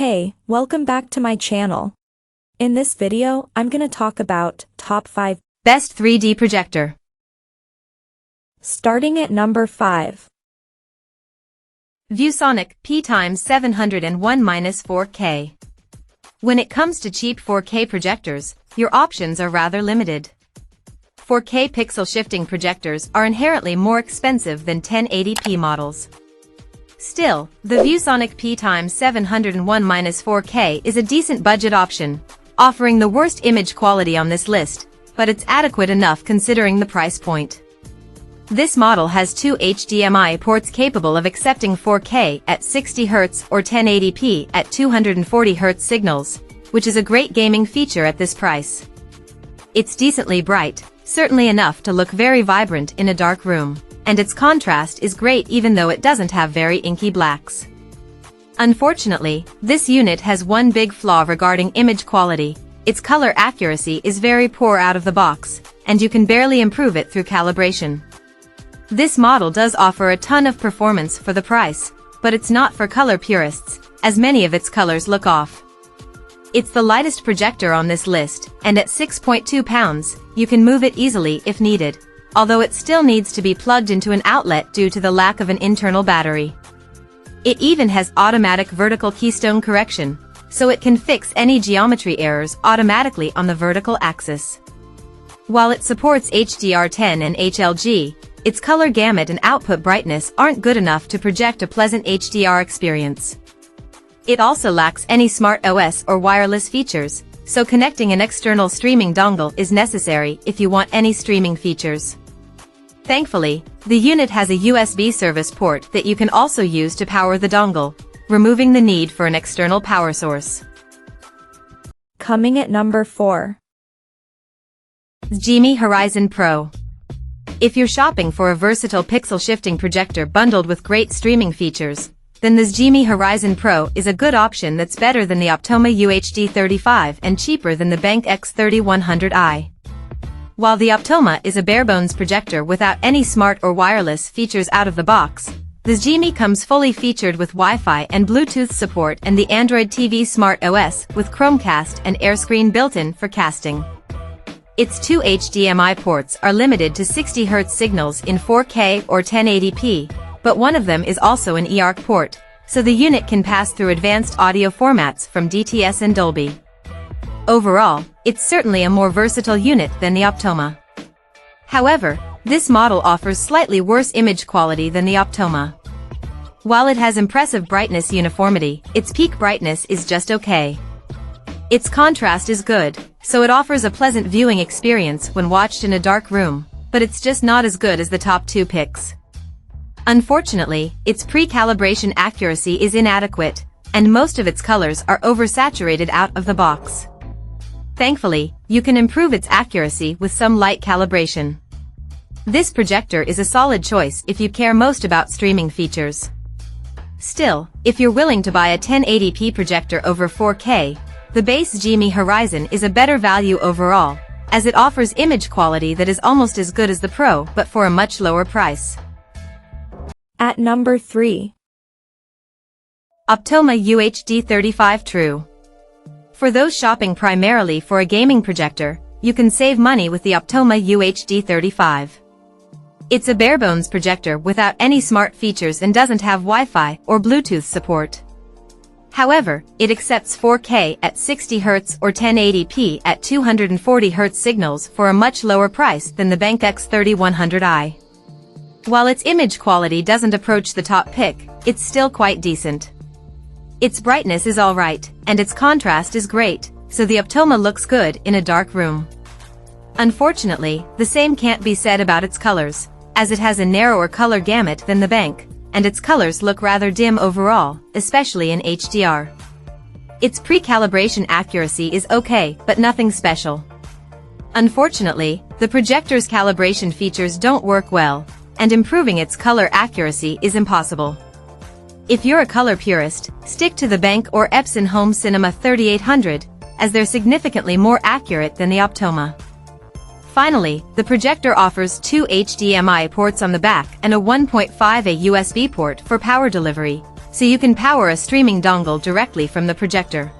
Hey, welcome back to my channel. In this video, I'm gonna talk about top 5 best 3D projector. Starting at number 5. ViewSonic P701-4K. When it comes to cheap 4K projectors, your options are rather limited. 4K pixel shifting projectors are inherently more expensive than 1080p models. Still, the ViewSonic P701-4K is a decent budget option, offering the worst image quality on this list, but it's adequate enough considering the price point. This model has two HDMI ports capable of accepting 4K at 60 Hz or 1080p at 240 Hz signals, which is a great gaming feature at this price. It's decently bright, certainly enough to look very vibrant in a dark room, and its contrast is great even though it doesn't have very inky blacks. Unfortunately, this unit has one big flaw regarding image quality. Its color accuracy is very poor out of the box, and you can barely improve it through calibration. This model does offer a ton of performance for the price, but it's not for color purists, as many of its colors look off. It's the lightest projector on this list, and at 6.2 pounds, you can move it easily if needed, although it still needs to be plugged into an outlet due to the lack of an internal battery. It even has automatic vertical keystone correction, so it can fix any geometry errors automatically on the vertical axis. While it supports HDR10 and HLG, its color gamut and output brightness aren't good enough to project a pleasant HDR experience. It also lacks any smart OS or wireless features, so connecting an external streaming dongle is necessary if you want any streaming features. Thankfully, the unit has a USB service port that you can also use to power the dongle, removing the need for an external power source. Coming at number 4. XGIMI Horizon Pro. If you're shopping for a versatile pixel shifting projector bundled with great streaming features, then the XGIMI Horizon Pro is a good option that's better than the Optoma UHD35 and cheaper than the BenQ X3100i. While the Optoma is a barebones projector without any smart or wireless features out of the box, the XGIMI comes fully featured with Wi-Fi and Bluetooth support and the Android TV Smart OS with Chromecast and AirScreen built-in for casting. Its two HDMI ports are limited to 60 Hz signals in 4K or 1080p, but one of them is also an eARC port, so the unit can pass through advanced audio formats from DTS and Dolby. Overall, it's certainly a more versatile unit than the Optoma. However, this model offers slightly worse image quality than the Optoma. While it has impressive brightness uniformity, its peak brightness is just okay. Its contrast is good, so it offers a pleasant viewing experience when watched in a dark room, but it's just not as good as the top two picks. Unfortunately, its pre-calibration accuracy is inadequate, and most of its colors are oversaturated out of the box. Thankfully, you can improve its accuracy with some light calibration. This projector is a solid choice if you care most about streaming features. Still, if you're willing to buy a 1080p projector over 4K, the base XGIMI Horizon is a better value overall, as it offers image quality that is almost as good as the Pro but for a much lower price. At number 3. Optoma UHD35 True. For those shopping primarily for a gaming projector, you can save money with the Optoma UHD35. It's a barebones projector without any smart features and doesn't have Wi-Fi or Bluetooth support. However, it accepts 4K at 60 Hz or 1080p at 240 Hz signals for a much lower price than the BenQ X3100i. While its image quality doesn't approach the top pick, it's still quite decent. Its brightness is alright, and its contrast is great, so the Optoma looks good in a dark room. Unfortunately, the same can't be said about its colors, as it has a narrower color gamut than the BenQ, and its colors look rather dim overall, especially in HDR. Its pre-calibration accuracy is okay, but nothing special. Unfortunately, the projector's calibration features don't work well, and improving its color accuracy is impossible. If you're a color purist, stick to the BenQ or Epson Home Cinema 3800, as they're significantly more accurate than the Optoma. Finally, the projector offers two HDMI ports on the back and a 1.5A USB port for power delivery, so you can power a streaming dongle directly from the projector.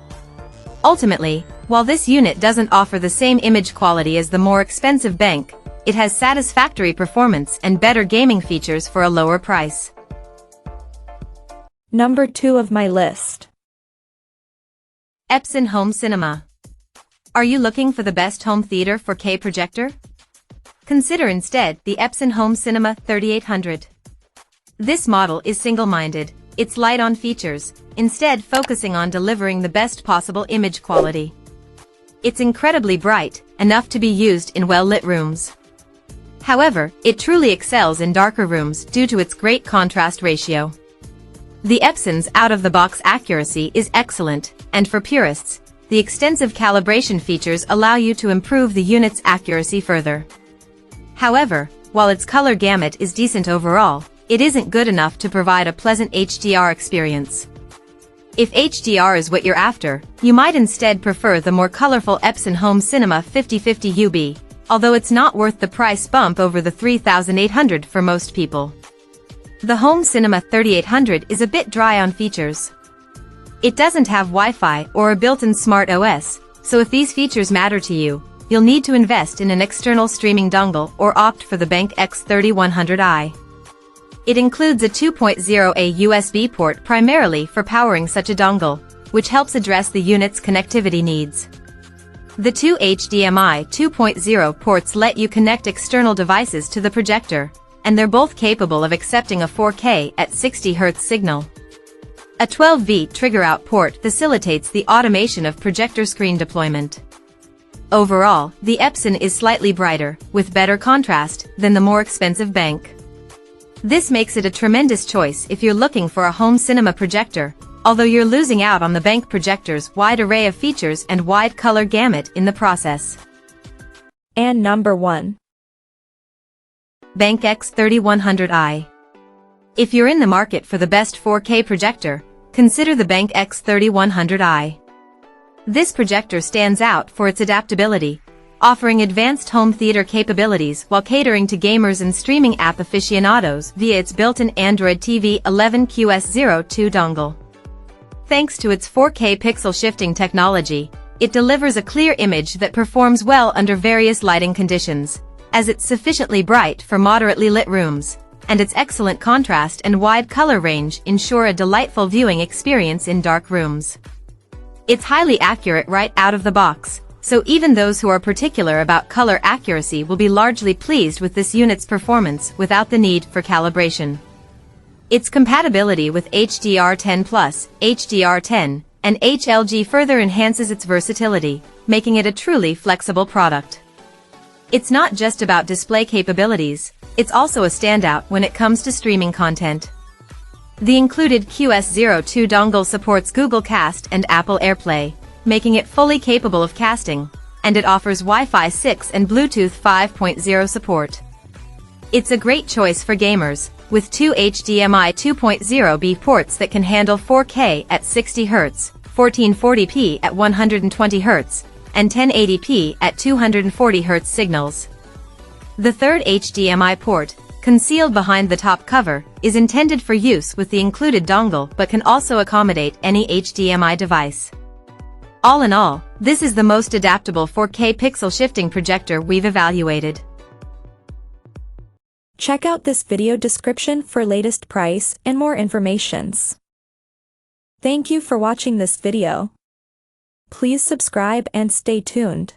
Ultimately, while this unit doesn't offer the same image quality as the more expensive BenQ, it has satisfactory performance and better gaming features for a lower price. Number 2 of my list. Epson Home Cinema. Are you looking for the best home theater 4K projector? Consider instead the Epson Home Cinema 3800. This model is single-minded, it's light on features, instead focusing on delivering the best possible image quality. It's incredibly bright, enough to be used in well-lit rooms. However, it truly excels in darker rooms due to its great contrast ratio. The Epson's out-of-the-box accuracy is excellent, and for purists, the extensive calibration features allow you to improve the unit's accuracy further. However, while its color gamut is decent overall, it isn't good enough to provide a pleasant HDR experience. If HDR is what you're after, you might instead prefer the more colorful Epson Home Cinema 5050 UB, although it's not worth the price bump over the $3,800 for most people. The Home Cinema 3800 is a bit dry on features. It doesn't have Wi-Fi or a built-in smart OS, so if these features matter to you, you'll need to invest in an external streaming dongle or opt for the BenQ X3100i. It includes a 2.0A USB port primarily for powering such a dongle, which helps address the unit's connectivity needs. The two HDMI 2.0 ports let you connect external devices to the projector, and they're both capable of accepting a 4K at 60 Hz signal. A 12V trigger-out port facilitates the automation of projector screen deployment. Overall, the Epson is slightly brighter, with better contrast, than the more expensive BenQ. This makes it a tremendous choice if you're looking for a home cinema projector, although you're losing out on the BenQ projector's wide array of features and wide color gamut in the process. And number 1. BenQ X3100i. If you're in the market for the best 4K projector, consider the BenQ X3100i. This projector stands out for its adaptability, offering advanced home theater capabilities while catering to gamers and streaming app aficionados via its built-in Android TV 11QS02 dongle. Thanks to its 4K pixel shifting technology, it delivers a clear image that performs well under various lighting conditions, as it's sufficiently bright for moderately lit rooms, and its excellent contrast and wide color range ensure a delightful viewing experience in dark rooms. It's highly accurate right out of the box, so even those who are particular about color accuracy will be largely pleased with this unit's performance without the need for calibration. Its compatibility with HDR10+, HDR10, and HLG further enhances its versatility, making it a truly flexible product. It's not just about display capabilities, it's also a standout when it comes to streaming content. The included QS02 dongle supports Google Cast and Apple AirPlay, making it fully capable of casting, and it offers Wi-Fi 6 and Bluetooth 5.0 support. It's a great choice for gamers, with two HDMI 2.0B ports that can handle 4K at 60 Hz, 1440p at 120 Hz, and 1080p at 240 Hz signals. The third HDMI port, concealed behind the top cover, is intended for use with the included dongle but can also accommodate any HDMI device. All in all, this is the most adaptable 4K pixel shifting projector we've evaluated. Check out this video description for latest price and more informations. Thank you for watching this video. Please subscribe and stay tuned.